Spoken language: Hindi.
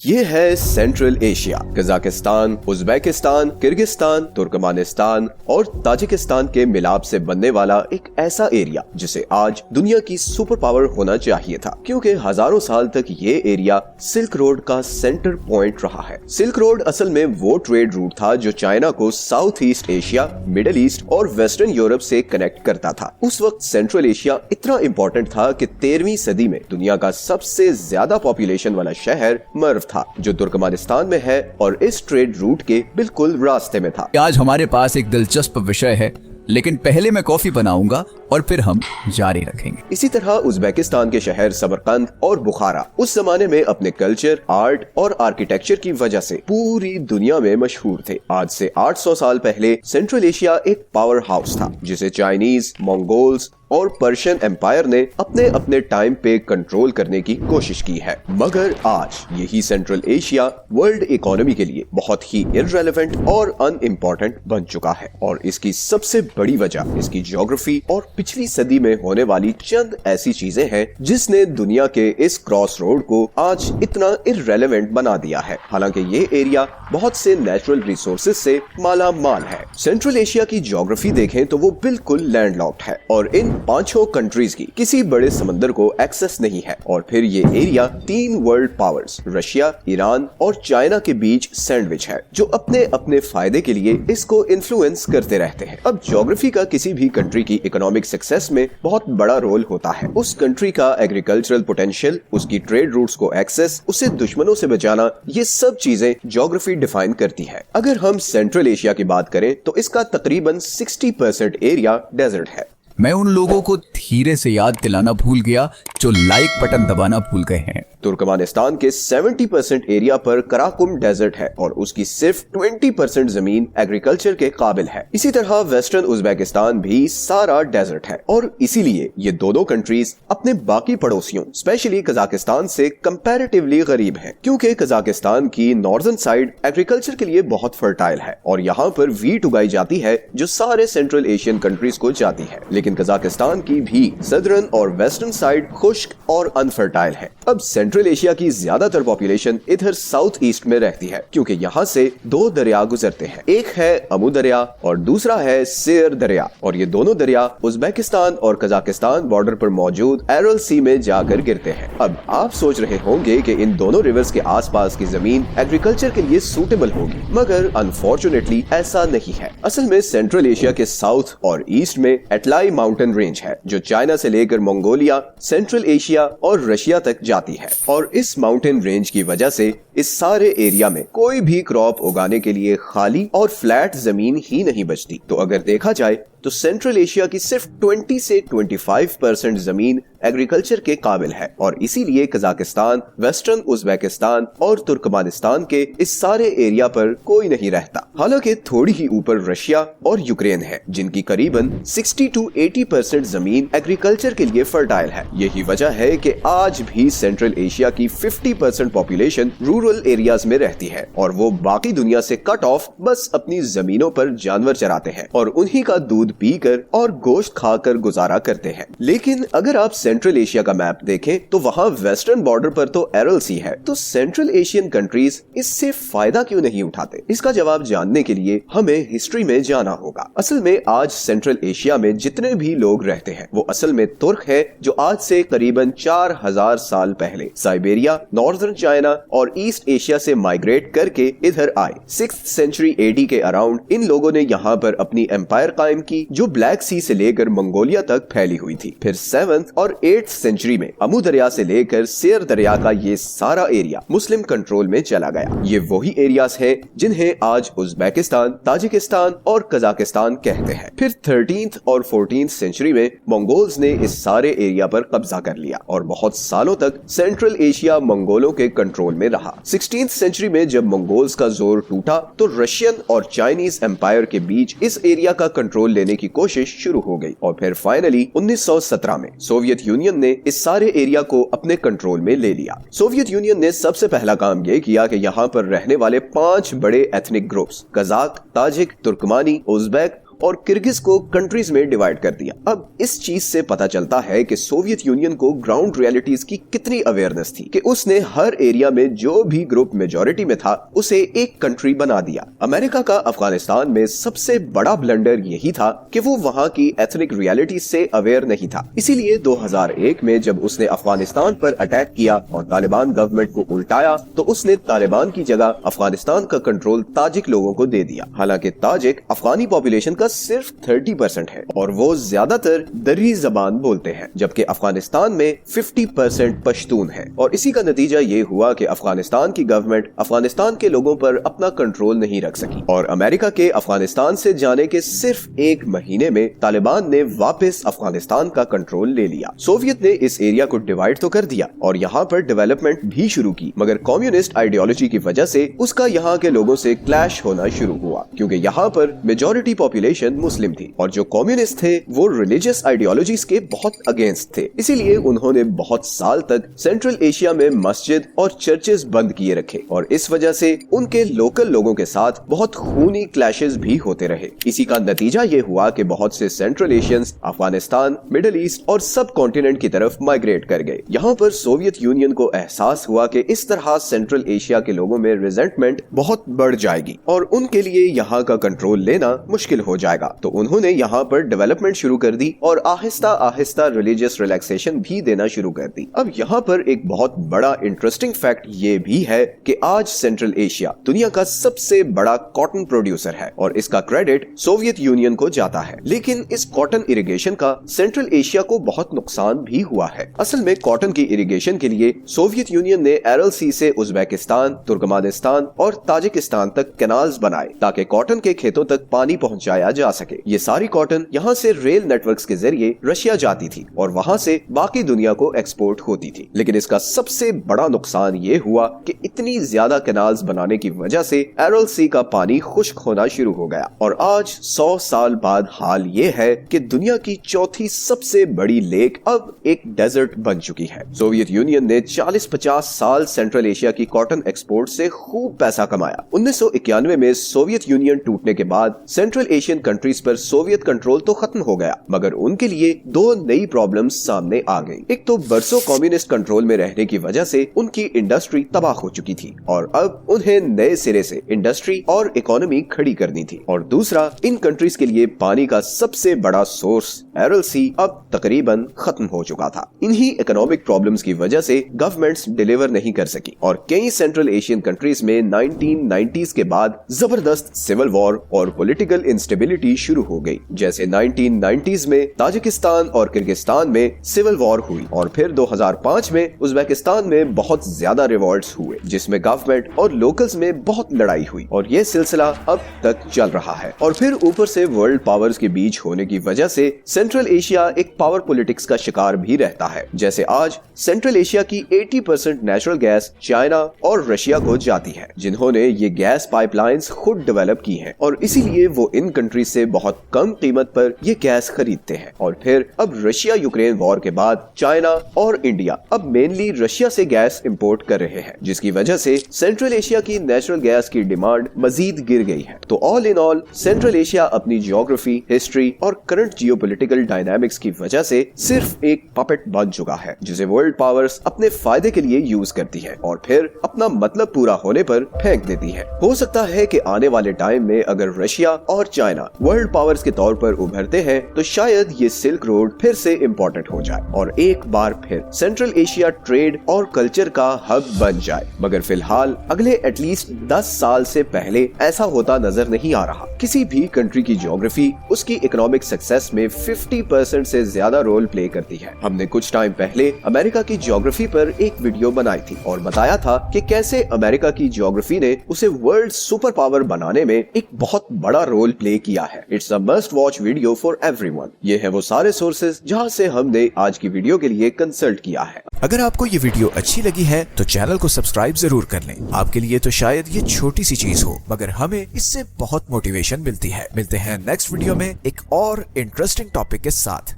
ये है central Asia. Kazakhstan, Uzbekistan, Kyrgyzstan, Turkmenistan और ताजिकिस्तान के मिलाप से बनने वाला एक ऐसा एरिया जिसे आज दुनिया की सुपर पावर होना चाहिए था, क्योंकि हजारों साल तक ये एरिया सिल्क रोड का सेंटर पॉइंट रहा है। सिल्क रोड असल में वो ट्रेड रूट था जो चाइना को south east Asia, middle east और वेस्टर्न यूरोप से कनेक्ट करता था। उस वक्त सेंट्रल एशिया इतना इम्पोर्टेंट था कि 13वीं सदी में दुनिया का सबसे ज्यादा पॉपुलेशन वाला शहर मर्व था, जो तुर्कमानिस्तान में है और इस ट्रेड रूट के बिल्कुल रास्ते में था। आज हमारे पास एक दिलचस्प विषय है, लेकिन पहले मैं कॉफी बनाऊंगा और फिर हम जारी रखेंगे। इसी तरह उज्बेकिस्तान के शहर समरकंद और बुखारा उस जमाने में अपने कल्चर, आर्ट और आर्किटेक्चर की वजह से पूरी दुनिया में मशहूर थे। आज से 800 साल पहले सेंट्रल एशिया एक पावर हाउस था जिसे चाइनीज, मंगोल्स और पर्शियन एम्पायर ने अपने अपने टाइम पे कंट्रोल करने की कोशिश की है। मगर आज यही सेंट्रल एशिया वर्ल्ड इकोनॉमी के लिए बहुत ही इररेलेवेंट और अनइम्पोर्टेंट बन चुका है, और इसकी सबसे बड़ी वजह इसकी ज्योग्राफी और पिछली सदी में होने वाली चंद ऐसी चीजें हैं जिसने दुनिया के इस क्रॉस रोड को आज इतना इररेलेवेंट बना दिया है। हालांकि ये एरिया बहुत से नेचुरल रिसोर्सेज से माला माल है। सेंट्रल एशिया की ज्योग्राफी देखें तो वो बिल्कुल लैंडलॉक्ड है और इन 5 कंट्रीज की किसी बड़े समंदर को एक्सेस नहीं है, और फिर ये area 3 world powers Russia, Iran और चाइना के बीच सैंडविच है, जो अपने अपने फायदे के लिए इसको इन्फ्लुएंस करते रहते हैं। अब ज्योग्राफी का किसी भी कंट्री की इकोनॉमिक सक्सेस में बहुत बड़ा रोल होता है। उस कंट्री का एग्रीकल्चरल पोटेंशियल, उसकी ट्रेड रूट्स को एक्सेस, उसे दुश्मनों से बचाना, ये सब चीजें ज्योग्राफी डिफाइन करती है। अगर हम सेंट्रल एशिया की बात करें तो इसका तकरीबन 60% एरिया डेजर्ट है। मैं उन लोगों को धीरे से याद दिलाना भूल गया जो लाइक बटन दबाना भूल गए हैं। तुर्कमानिस्तान के 70% एरिया पर कराकुम डेजर्ट है और उसकी सिर्फ 20% जमीन एग्रीकल्चर के काबिल है। इसी तरह वेस्टर्न उज्बेकिस्तान भी सारा डेजर्ट है, और इसीलिए ये दोनों कंट्रीज अपने बाकी पड़ोसियों स्पेशली कजाकिस्तान से कंपैरेटिवली गरीब हैं, क्योंकि कजाकिस्तान की नॉर्दर्न साइड एग्रीकल्चर के लिए बहुत फर्टाइल है और यहाँ पर वीट उगाई जाती है जो सारे सेंट्रल एशियन कंट्रीज को जाती है। लेकिन कजाकिस्तान की भी सदर्न और वेस्टर्न साइड खुश्क और अनफर्टाइल है। अब सेंट्रल एशिया की ज्यादातर पॉपुलेशन इधर साउथ ईस्ट में रहती है, क्योंकि यहाँ से 2 दरिया गुजरते हैं। एक है अमू दरिया और दूसरा है सेर दरिया, और ये दोनों दरिया उज्बेकिस्तान और कजाकिस्तान बॉर्डर पर मौजूद एरल सी में जाकर गिरते हैं। अब आप सोच रहे होंगे कि इन दोनों रिवर्स के आसपास की जमीन एग्रीकल्चर के लिए सूटेबल होगी, मगर अनफॉर्चुनेटली ऐसा नहीं है। असल में सेंट्रल एशिया के साउथ और ईस्ट में एटलाई माउंटेन रेंज है जो चाइना से लेकर मंगोलिया, सेंट्रल एशिया और रशिया तक जाती है, और इस माउंटेन रेंज की वजह से इस सारे एरिया में कोई भी क्रॉप उगाने के लिए खाली और फ्लैट जमीन ही नहीं बचती। तो अगर देखा जाए तो सेंट्रल एशिया की सिर्फ 20 से 25% जमीन एग्रीकल्चर के काबिल है, और इसीलिए कजाकिस्तान, वेस्टर्न उज्बेकिस्तान और तुर्कमानिस्तान के इस सारे एरिया पर कोई नहीं रहता। हालांकि थोड़ी ही ऊपर रशिया और यूक्रेन है, जिनकी करीबन 60 to 80% जमीन एग्रीकल्चर के लिए फर्टाइल है। यही वजह है कि आज भी सेंट्रल एशिया की 50% पॉपुलेशन रूरल एरियाज में रहती है, और वो बाकी दुनिया से कट ऑफ बस अपनी जमीनों पर जानवर चराते हैं और उन्हीं का दूध पीकर और गोश्त खाकर गुजारा करते हैं। लेकिन अगर आप सेंट्रल एशिया का मैप देखें तो वहाँ वेस्टर्न बॉर्डर पर तो एरल सी है, तो सेंट्रल एशियन कंट्रीज इससे फायदा क्यों नहीं उठाते? इसका जवाब जानने के लिए हमें हिस्ट्री में जाना होगा। असल में आज सेंट्रल एशिया में जितने भी लोग रहते हैं वो असल में तुर्क है, जो आज से करीबन 4000 साल पहले साइबेरिया, नॉर्दर्न चाइना और ईस्ट एशिया से माइग्रेट करके इधर आए। 6th सेंचुरी AD के अराउंड इन लोगों ने यहाँ पर अपनी एम्पायर कायम की, जो ब्लैक सी से लेकर मंगोलिया तक फैली हुई थी। फिर 7th और 8th सेंचुरी में अमू दरिया से लेकर सेर दरिया का ये सारा एरिया मुस्लिम कंट्रोल में चला गया। ये वही एरियाज हैं जिन्हें आज उज्बेकिस्तान, ताजिकिस्तान और कजाकिस्तान कहते हैं। फिर 13th और 14th सेंचुरी में मंगोल्स ने इस सारे एरिया पर कब्जा कर लिया और बहुत सालों तक सेंट्रल एशिया मंगोलों के कंट्रोल में रहा। 16th सेंचुरी में जब मंगोल्स का जोर टूटा तो रशियन और चाइनीज एम्पायर के बीच इस एरिया का कंट्रोल लेने की कोशिश शुरू हो गई, और फिर फाइनली 1917 में सोवियत यूनियन ने इस सारे एरिया को अपने कंट्रोल में ले लिया। सोवियत यूनियन ने सबसे पहला काम ये किया कि यहाँ पर रहने वाले 5 बड़े एथनिक ग्रुप्स कजाक, ताजिक, तुर्कमानी, उज्बेक और किर्गिज को कंट्रीज में डिवाइड कर दिया। अब इस चीज से पता चलता है कि सोवियत यूनियन को ग्राउंड रियलिटीज की कितनी अवेयरनेस थी कि उसने हर एरिया में जो भी ग्रुप मेजॉरिटी में था उसे एक कंट्री बना दिया। अमेरिका का अफगानिस्तान में सबसे बड़ा ब्लंडर यही था कि वो वहां की एथनिक रियलिटी से अवेयर नहीं था। इसीलिए 2001 में जब उसने अफगानिस्तान पर अटैक किया और तालिबान गवर्नमेंट को उल्टाया तो उसने तालिबान की जगह अफगानिस्तान का कंट्रोल ताजिक लोगों को दे दिया। हालांकि ताजिक अफगानी पॉपुलेशन का सिर्फ 30% है और वो ज्यादातर दर्री जबान बोलते हैं, जबकि अफगानिस्तान में 50% पश्तून है। और इसी का नतीजा ये हुआ कि अफगानिस्तान की गवर्नमेंट अफगानिस्तान के लोगों पर अपना कंट्रोल नहीं रख सकी और अमेरिका के अफगानिस्तान से जाने के सिर्फ 1 महीने में तालिबान ने वापस अफगानिस्तान का कंट्रोल ले लिया। सोवियत ने इस एरिया को डिवाइड तो कर दिया और यहाँ पर डेवलपमेंट भी शुरू की, मगर कम्युनिस्ट आइडियोलॉजी की वजह से उसका यहाँ के लोगों से क्लैश होना शुरू हुआ, क्योंकि यहाँ पर मेजॉरिटी पॉपुलेशन मुस्लिम थी और जो कम्युनिस्ट थे वो रिलीजियस आइडियोलॉजीज के बहुत अगेंस्ट थे। इसीलिए उन्होंने बहुत साल तक सेंट्रल एशिया में मस्जिद और चर्चेस बंद किए रखे और इस वजह से उनके लोकल लोगों के साथ बहुत खूनी क्लैशेस भी होते रहे। इसी का नतीजा ये हुआ कि बहुत से central Asians Afghanistan, middle east और सब कॉन्टिनेंट की तरफ माइग्रेट कर गए। यहाँ पर सोवियत यूनियन को एहसास हुआ कि इस तरह सेंट्रल एशिया के लोगों में रिजेंटमेंट बहुत बढ़ जाएगी और उनके लिए यहाँ का कंट्रोल लेना मुश्किल हो जाएगा। तो उन्होंने यहाँ पर डेवलपमेंट शुरू कर दी और आहिस्ता आहिस्ता रिलीजियस रिलैक्सेशन भी देना शुरू कर दी। अब यहाँ पर एक बहुत बड़ा इंटरेस्टिंग फैक्ट ये भी है कि आज सेंट्रल एशिया दुनिया का सबसे बड़ा कॉटन प्रोड्यूसर है और इसका क्रेडिट सोवियत यूनियन को जाता है। लेकिन इस कॉटन इरिगेशन का सेंट्रल एशिया को बहुत नुकसान भी हुआ है। असल में कॉटन की इरिगेशन के लिए सोवियत यूनियन ने एरल सी से उज्बेकिस्तान, तुर्कमेनिस्तान और ताजिकिस्तान तक कैनाल्स बनाए ताकि कॉटन के खेतों तक पानी पहुंचाया जा सके। ये सारी कॉटन यहाँ से रेल नेटवर्क्स के जरिए रशिया जाती थी और वहाँ से बाकी दुनिया को एक्सपोर्ट होती थी। लेकिन इसका सबसे बड़ा नुकसान ये हुआ कि इतनी ज्यादा कैनाल्स बनाने की वजह से एरल सी का पानी खुश्क होना शुरू हो गया और आज 100 साल बाद हाल ये है कि दुनिया की चौथी सबसे बड़ी लेक अब एक डेजर्ट बन चुकी है। सोवियत यूनियन ने 40-50 साल सेंट्रल एशिया की कॉटन एक्सपोर्ट से खूब पैसा कमाया। 1991 में सोवियत यूनियन टूटने के बाद सेंट्रल एशियन कंट्रीज पर सोवियत कंट्रोल तो खत्म हो गया, मगर उनके लिए 2 नई प्रॉब्लम्स सामने आ गई। एक तो बरसों कम्युनिस्ट कंट्रोल में रहने की वजह से उनकी इंडस्ट्री तबाह हो चुकी थी और अब उन्हें नए सिरे से इंडस्ट्री और इकोनॉमी खड़ी करनी थी, और दूसरा इन कंट्रीज के लिए पानी का सबसे बड़ा सोर्स एरल सी अब तकरीबन खत्म हो चुका था। इन्हीं इकोनॉमिक प्रॉब्लम्स की वजह से गवर्नमेंट्स डिलीवर नहीं कर सकी और कई सेंट्रल एशियन कंट्रीज में 1990s के बाद जबरदस्त सिविल वॉर और पॉलिटिकल इंस्टेबिलिटी शुरू हो गई। जैसे 1990s में ताजिकिस्तान और किर्गिस्तान में सिविल वॉर हुई और फिर 2005 में उज्बेकिस्तान में बहुत ज्यादा रिवॉल्ट्स हुए जिसमें गवर्नमेंट और लोकल्स में बहुत लड़ाई हुई और ये सिलसिला अब तक चल रहा है। और फिर ऊपर से वर्ल्ड पावर्स के बीच होने की वजह से सेंट्रल एशिया एक पावर पॉलिटिक्स का शिकार भी रहता है। जैसे आज सेंट्रल एशिया की 80% नेचुरल गैस चाइना और रशिया को जाती है, जिन्होंने ये गैस पाइपलाइंस खुद डेवलप की हैं और इसीलिए वो इन कंट्रीज से बहुत कम कीमत पर ये गैस खरीदते हैं। और फिर अब रशिया यूक्रेन वॉर के बाद चाइना और इंडिया अब मेनली रशिया से गैस इंपोर्ट कर रहे हैं, जिसकी वजह से सेंट्रल एशिया की नेचुरल गैस की डिमांड मजीद गिर गई है। तो all in all central Asia अपनी जियोग्राफी, हिस्ट्री और करंट जियोपॉलिटिकल डायनामिक्स की वजह से सिर्फ एक पपेट बन चुका है जिसे वर्ल्ड पावर्स अपने फायदे के लिए यूज करती है और फिर अपना मतलब पूरा होने पर फेंक देती है। हो सकता है कि आने वाले टाइम में अगर रशिया और चाइना वर्ल्ड पावर्स के तौर पर उभरते हैं तो शायद ये सिल्क रोड फिर से इम्पोर्टेंट हो जाए और एक बार फिर सेंट्रल एशिया ट्रेड और कल्चर का हब बन जाए। मगर फिलहाल अगले एटलीस्ट 10 साल से पहले ऐसा होता नजर नहीं आ रहा। किसी भी कंट्री की ज्योग्राफी उसकी इकोनॉमिक सक्सेस में 50% से ज्यादा रोल प्ले करती है। हमने कुछ टाइम पहले अमेरिका की ज्योग्राफी पर एक वीडियो बनाई थी और बताया था कि कैसे अमेरिका की ज्योग्राफी ने उसे वर्ल्ड सुपर पावर बनाने में एक बहुत बड़ा रोल प्ले किया है। It's a must watch video for everyone. ये है वो सारे सोर्सेज जहां से हमने आज की वीडियो के लिए कंसल्ट किया है। अगर आपको ये वीडियो अच्छी लगी है तो चैनल को सब्सक्राइब जरूर कर लें। आपके लिए तो शायद ये छोटी सी चीज हो, मगर हमें इससे बहुत मोटिवेशन मिलती है। मिलते हैं नेक्स्ट वीडियो में एक और इंटरेस्टिंग टॉपिक के साथ।